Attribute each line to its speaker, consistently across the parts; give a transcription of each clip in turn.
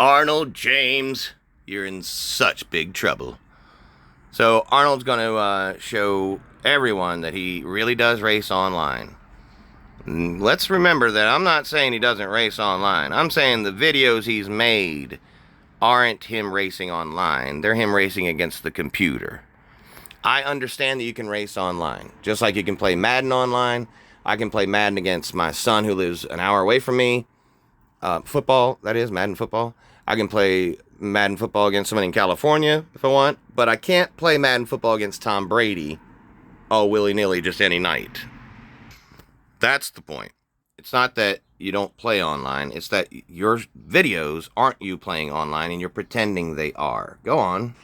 Speaker 1: Arnold, James, you're in such big trouble. So Arnold's going to show everyone that he really does race online. Let's remember that I'm not saying he doesn't race online. I'm saying the videos he's made aren't him racing online. They're him racing against the computer. I understand that you can race online. Just like you can play Madden online. I can play Madden against my son who lives an hour away from me. Football, that is, Madden football. I can play Madden football against someone in California if I want. But I can't play Madden football against Tom Brady all willy-nilly just any night. That's the point. It's not that you don't play online. It's that your videos aren't you playing online and you're pretending they are. Go on.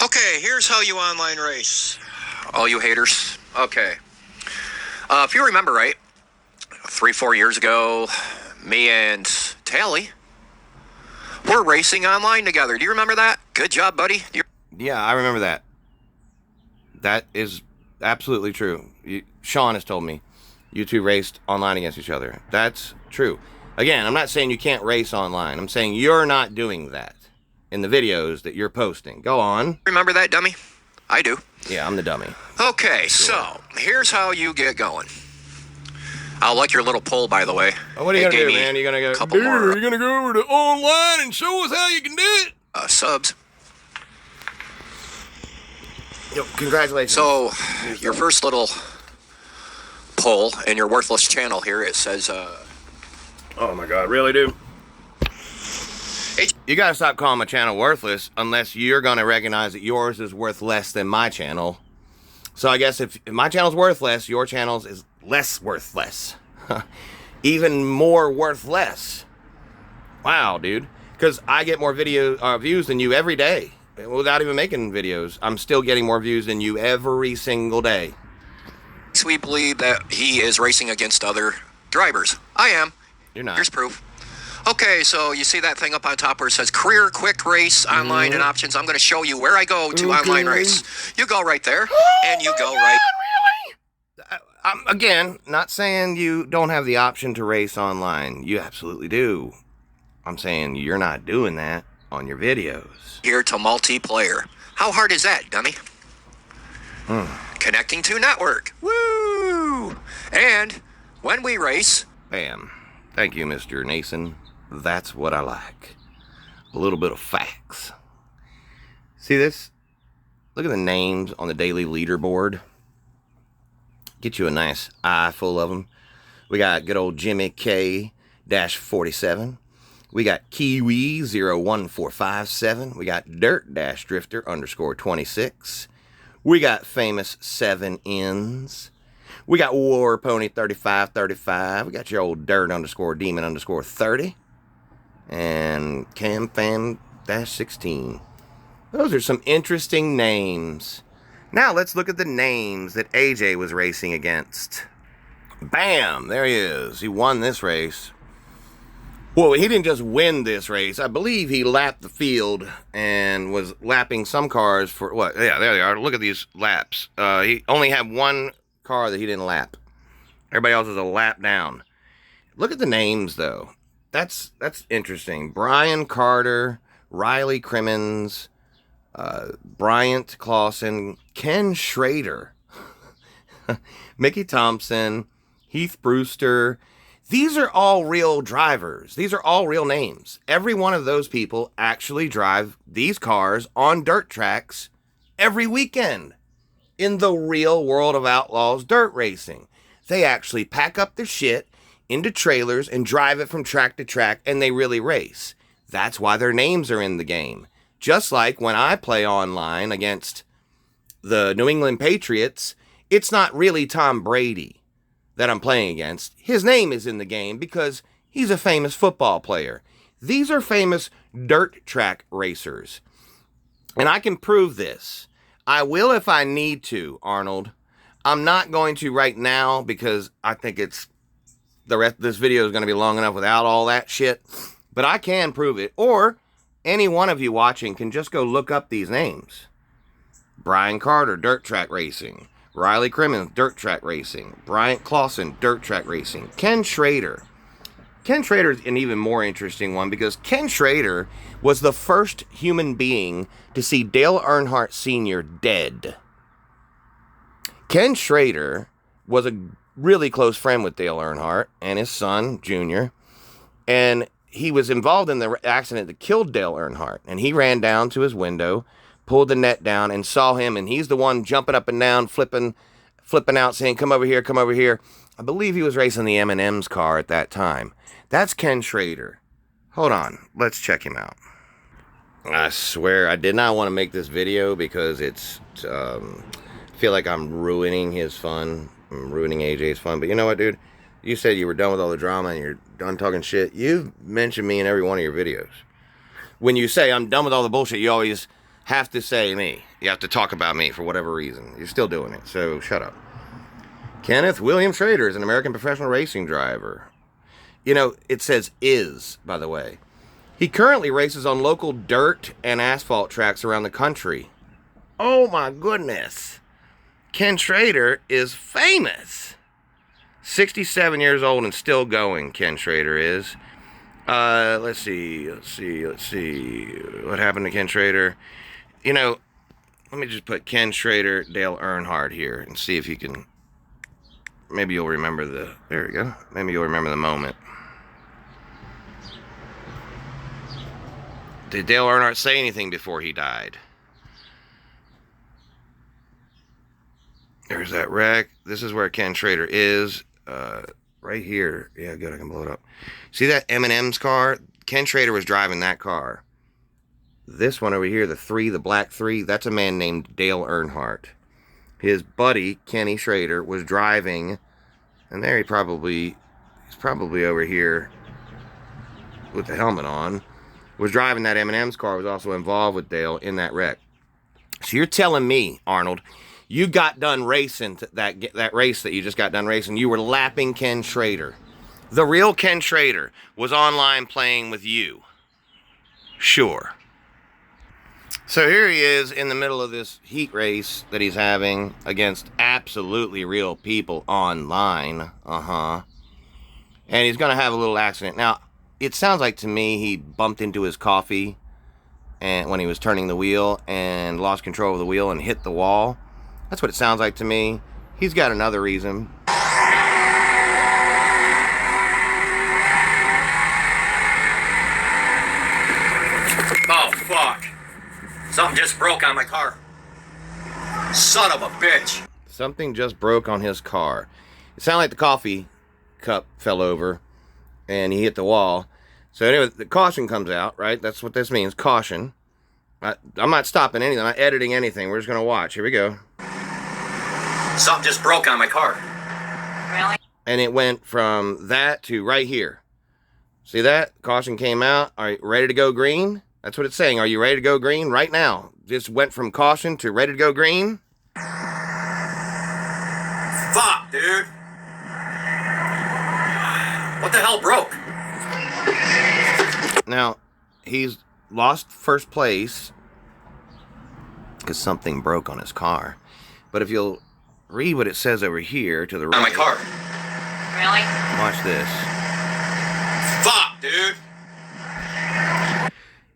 Speaker 2: Okay, here's how you online race. All you haters. Okay. If you remember right, 3-4 years ago, me and Tally were racing online together. Do you remember that? Good job, buddy.
Speaker 1: Yeah, I remember that. That is absolutely true. Sean has told me you two raced online against each other. That's true. Again, I'm not saying you can't race online. I'm saying you're not doing that in the videos that you're posting. Go on.
Speaker 2: Remember that, dummy? I do.
Speaker 1: Yeah, I'm the dummy.
Speaker 2: Okay, so here's how you get going. I'll like your little poll, by the way.
Speaker 1: Oh, what are you going to do, man? You're going to go, you're going to go over to online and show us how you can do it?
Speaker 2: Subs.
Speaker 1: Yo, congratulations.
Speaker 2: So, your first little poll in your worthless channel here, it says,
Speaker 1: oh my God, really, dude? You gotta stop calling my channel worthless unless you're gonna recognize that yours is worth less than my channel. So I guess if my channel's worth less, your channel's is less worthless. Even more worthless. Wow, dude. Because I get more views than you every day. Without even making videos, I'm still getting more views than you every single day.
Speaker 2: We believe that he is racing against other drivers. I am.
Speaker 1: You're not.
Speaker 2: Here's proof. Okay, so you see that thing up on top where it says career, quick race, online, and options. I'm going to show you where I go to online race. You go right there, and you go right.
Speaker 1: Really? I'm, again, not saying you don't have the option to race online. You absolutely do. I'm saying you're not doing that on your videos.
Speaker 2: Here to multiplayer. How hard is that, dummy? Connecting to network. Woo! And when we race...
Speaker 1: Bam. Thank you, Mr. Nason. That's what I like. A little bit of facts. See this? Look at the names on the daily leaderboard. Get you a nice eye full of them. We got good old Jimmy K-47. We got Kiwi 01457. We got Dirt-Drifter _26. We got famous 7Ns. We got War Pony 3535. We got your old Dirt _Demon _30. And Cam Fam -16. Those are some interesting names. Now let's look at the names that AJ was racing against. Bam! There he is. He won this race. Well, he didn't just win this race. I believe he lapped the field and was lapping some cars for what? Yeah, there they are. Look at these laps. He only had one car that he didn't lap. Everybody else is a lap down. Look at the names, though. That's interesting. Brian Carter, Riley Crimmins, Bryant Clausen, Ken Schrader, Mickey Thompson, Heath Brewster. These are all real drivers. These are all real names. Every one of those people actually drive these cars on dirt tracks every weekend in the real World of Outlaws dirt racing. They actually pack up their shit into trailers and drive it from track to track, and they really race. That's why their names are in the game. Just like when I play online against the New England Patriots, it's not really Tom Brady that I'm playing against. His name is in the game because he's a famous football player. These are famous dirt track racers. And I can prove this. I will if I need to, Arnold. I'm not going to right now because I think it's the rest of this video is going to be long enough without all that shit. But I can prove it. Or any one of you watching can just go look up these names. Brian Carter, dirt track racing. Riley Crimmins, dirt track racing. Bryant Clausen, dirt track racing. Ken Schrader. Ken Schrader's an even more interesting one because Ken Schrader was the first human being to see Dale Earnhardt Sr. dead. Ken Schrader was a really close friend with Dale Earnhardt and his son, Junior, and he was involved in the accident that killed Dale Earnhardt, and he ran down to his window, pulled the net down, and saw him, and he's the one jumping up and down, flipping out, saying, come over here, come over here. I believe he was racing the M&M's car at that time. That's Ken Schrader. Hold on, let's check him out. I swear, I did not want to make this video because I feel like I'm ruining his fun. I'm ruining AJ's fun. But you know what, dude? You said you were done with all the drama and you're done talking shit. You've mentioned me in every one of your videos. When you say I'm done with all the bullshit, you always have to say me. You have to talk about me for whatever reason. You're still doing it, so shut up. Kenneth William Schrader is an American professional racing driver. You know, it says is, by the way. He currently races on local dirt and asphalt tracks around the country. Oh my goodness. Ken Schrader is famous. 67 years old and still going, Ken Schrader is. Let's see. What happened to Ken Schrader? You know, let me just put Ken Schrader, Dale Earnhardt here and see if you can, maybe you'll remember there we go. Maybe you'll remember the moment. Did Dale Earnhardt say anything before he died? There's that wreck. This is where Ken Schrader is. Right here. Yeah, good. I can blow it up. See that M&M's car? Ken Schrader was driving that car. This one over here, the black 3, that's a man named Dale Earnhardt. His buddy, Kenny Schrader, was driving, and there he's probably over here with the helmet on, was driving that M&M's car, was also involved with Dale in that wreck. So you're telling me, Arnold, you got done racing that race that you just got done racing. You were lapping Ken Schrader. The real Ken Schrader was online playing with you. Sure. So here he is in the middle of this heat race that he's having against absolutely real people online. And he's going to have a little accident. Now, it sounds like to me he bumped into his coffee and when he was turning the wheel and lost control of the wheel and hit the wall. That's what it sounds like to me. He's got another reason.
Speaker 2: Oh, fuck. Something just broke on my car. Son of a bitch.
Speaker 1: Something just broke on his car. It sounded like the coffee cup fell over and he hit the wall. So anyway, the caution comes out, right? That's what this means, caution. I'm not stopping anything. I'm not editing anything. We're just going to watch. Here we go.
Speaker 2: Something just broke on my car.
Speaker 3: Really?
Speaker 1: And it went from that to right here. See that? Caution came out. Are you ready to go green? That's what it's saying. Are you ready to go green right now? Just went from caution to ready to go green.
Speaker 2: Fuck, dude. What the hell broke?
Speaker 1: Now, he's lost first place because something broke on his car. But if you'll read what it says over here to the right.
Speaker 2: On my car.
Speaker 3: Really?
Speaker 1: Watch this.
Speaker 2: Fuck, dude.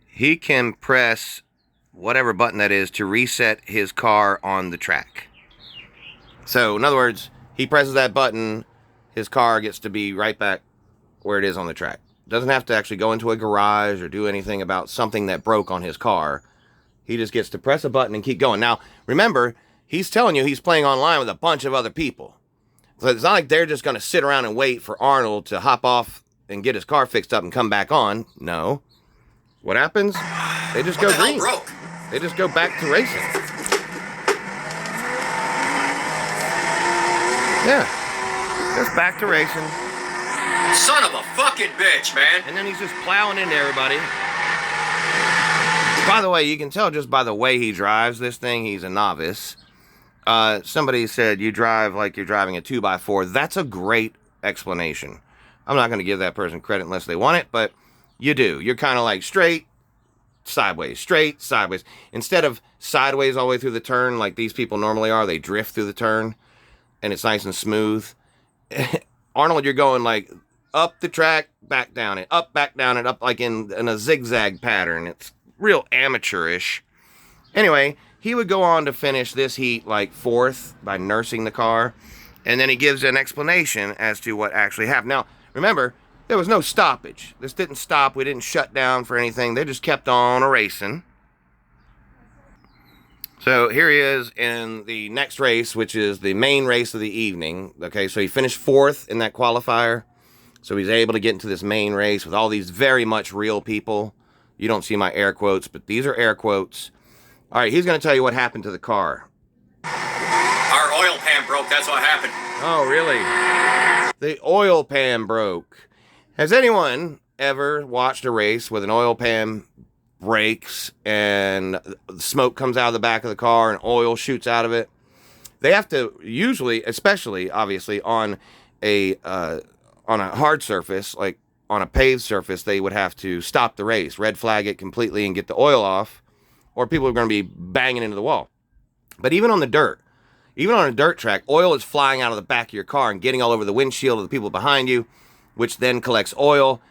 Speaker 1: He can press whatever button that is to reset his car on the track. So, in other words, he presses that button, his car gets to be right back where it is on the track. Doesn't have to actually go into a garage or do anything about something that broke on his car. He just gets to press a button and keep going. Now, remember, he's telling you he's playing online with a bunch of other people. So it's not like they're just going to sit around and wait for Arnold to hop off and get his car fixed up and come back on. No. What happens? They just go green.
Speaker 2: Broke?
Speaker 1: They just go back to racing. Yeah. Just back to racing.
Speaker 2: Son of a fucking bitch, man.
Speaker 1: And then he's just plowing into everybody. By the way, you can tell just by the way he drives this thing, he's a novice. Somebody said you drive like you're driving a 2x4. That's a great explanation. I'm not going to give that person credit unless they want it, but you do. You're kind of like straight, sideways, straight, sideways. Instead of sideways all the way through the turn like these people normally are, they drift through the turn, and it's nice and smooth. Arnold, you're going like up the track, back down it, up, back down it, up like in a zigzag pattern. It's real amateurish. Anyway, he would go on to finish this heat like fourth by nursing the car. And then he gives an explanation as to what actually happened. Now, remember, there was no stoppage. This didn't stop. We didn't shut down for anything. They just kept on racing. So here he is in the next race, which is the main race of the evening. Okay, so he finished fourth in that qualifier. So he's able to get into this main race with all these very much real people. You don't see my air quotes, but these are air quotes. All right, he's going to tell you what happened to the car.
Speaker 2: Our oil pan broke. That's what happened.
Speaker 1: Oh, really? The oil pan broke. Has anyone ever watched a race with an oil pan breaks and smoke comes out of the back of the car and oil shoots out of it? They have to usually, especially obviously on a hard surface, like on a paved surface, they would have to stop the race, red flag it completely and get the oil off, or people are going to be banging into the wall. But even on the dirt, even on a dirt track, oil is flying out of the back of your car and getting all over the windshield of the people behind you, which then collects oil,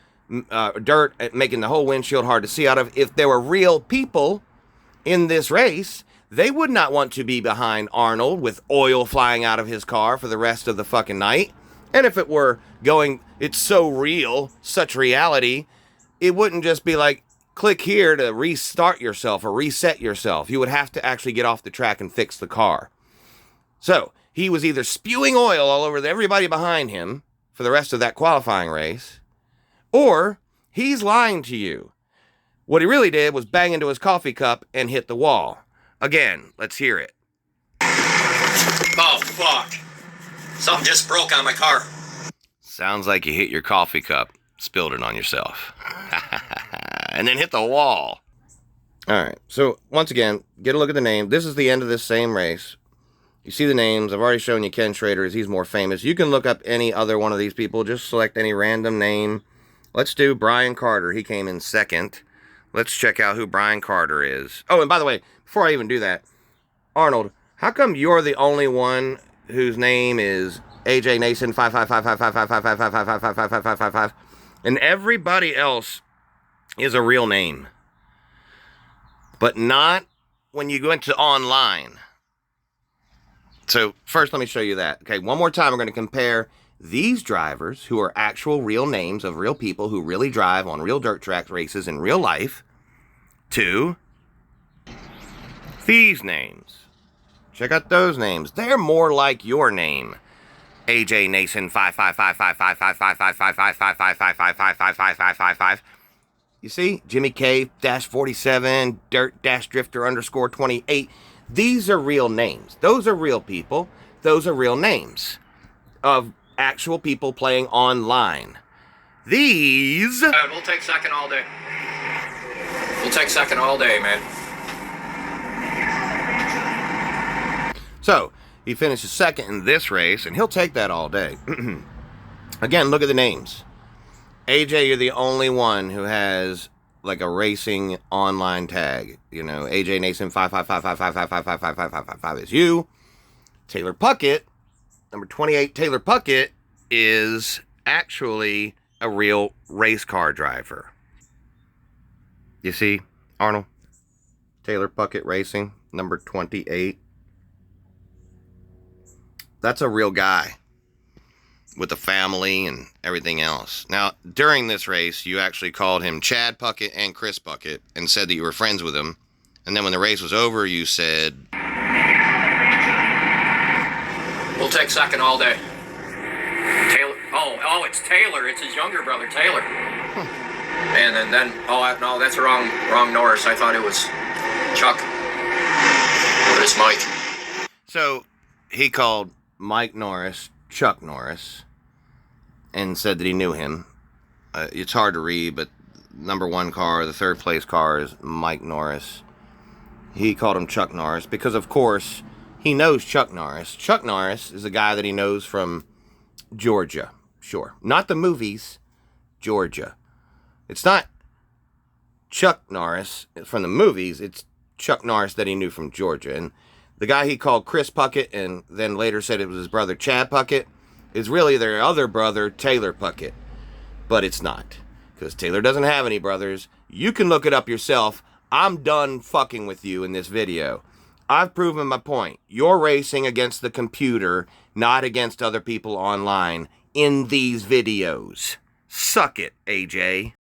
Speaker 1: dirt, making the whole windshield hard to see out of. If there were real people in this race, they would not want to be behind Arnold with oil flying out of his car for the rest of the fucking night. And if it were going, it's so real, such reality, it wouldn't just be like, click here to restart yourself or reset yourself. You would have to actually get off the track and fix the car. So he was either spewing oil all over everybody behind him for the rest of that qualifying race, or he's lying to you. What he really did was bang into his coffee cup and hit the wall. Again, let's hear it.
Speaker 2: Oh, fuck. Something just broke on my car.
Speaker 1: Sounds like you hit your coffee cup, spilled it on yourself, and then hit the wall. All right, so once again, get a look at the name. This is the end of this same race. You see the names. I've already shown you Ken Schrader as he's more famous. You can look up any other one of these people. Just select any random name. Let's do Brian Carter. He came in second. Let's check out who Brian Carter is. Oh, and by the way, before I even do that, Arnold, how come you're the only one whose name is AJ Nason 55555555555555555, and everybody else is a real name, but not when you go into online? So first, let me show you that. Okay, one more time, we're going to compare these drivers who are actual real names of real people who really drive on real dirt track races in real life to these names. Check out those names. They're more like your name. AJ Nason 55555555555555555. You see? Jimmy K -47, Dirt Drifter _28. These are real names. Those are real people. Those are real names of actual people playing online. These...
Speaker 2: We'll take second all day. We'll take second all day, man.
Speaker 1: So, he finishes second in this race, and he'll take that all day. Again, look at the names. AJ, you're the only one who has like a racing online tag. You know, AJ Nason 5555555555555 is you. Taylor Puckett, number 28, Taylor Puckett is actually a real race car driver. You see, Arnold? Taylor Puckett Racing, number 28. That's a real guy with a family and everything else. Now, during this race, you actually called him Chad Puckett and Chris Puckett and said that you were friends with him. And then when the race was over, you said...
Speaker 2: We'll take second all day. Taylor. Oh, it's Taylor. It's his younger brother, Taylor. And then no, that's wrong Norris. I thought it was Chuck. But it's Mike.
Speaker 1: So, he called Mike Norris Chuck Norris and said that he knew him. It's hard to read, but number one car, the third place car is Mike Norris. He called him Chuck Norris because, of course, he knows Chuck Norris. Chuck Norris is a guy that he knows from Georgia. Sure. Not the movies, Georgia. It's not Chuck Norris from the movies. It's Chuck Norris that he knew from Georgia. And the guy he called Chris Puckett and then later said it was his brother Chad Puckett is really their other brother, Taylor Puckett. but it's not. Because Taylor doesn't have any brothers. You can look it up yourself. I'm done fucking with you in this video. I've proven my point. You're racing against the computer, not against other people online in these videos. Suck it, AJ.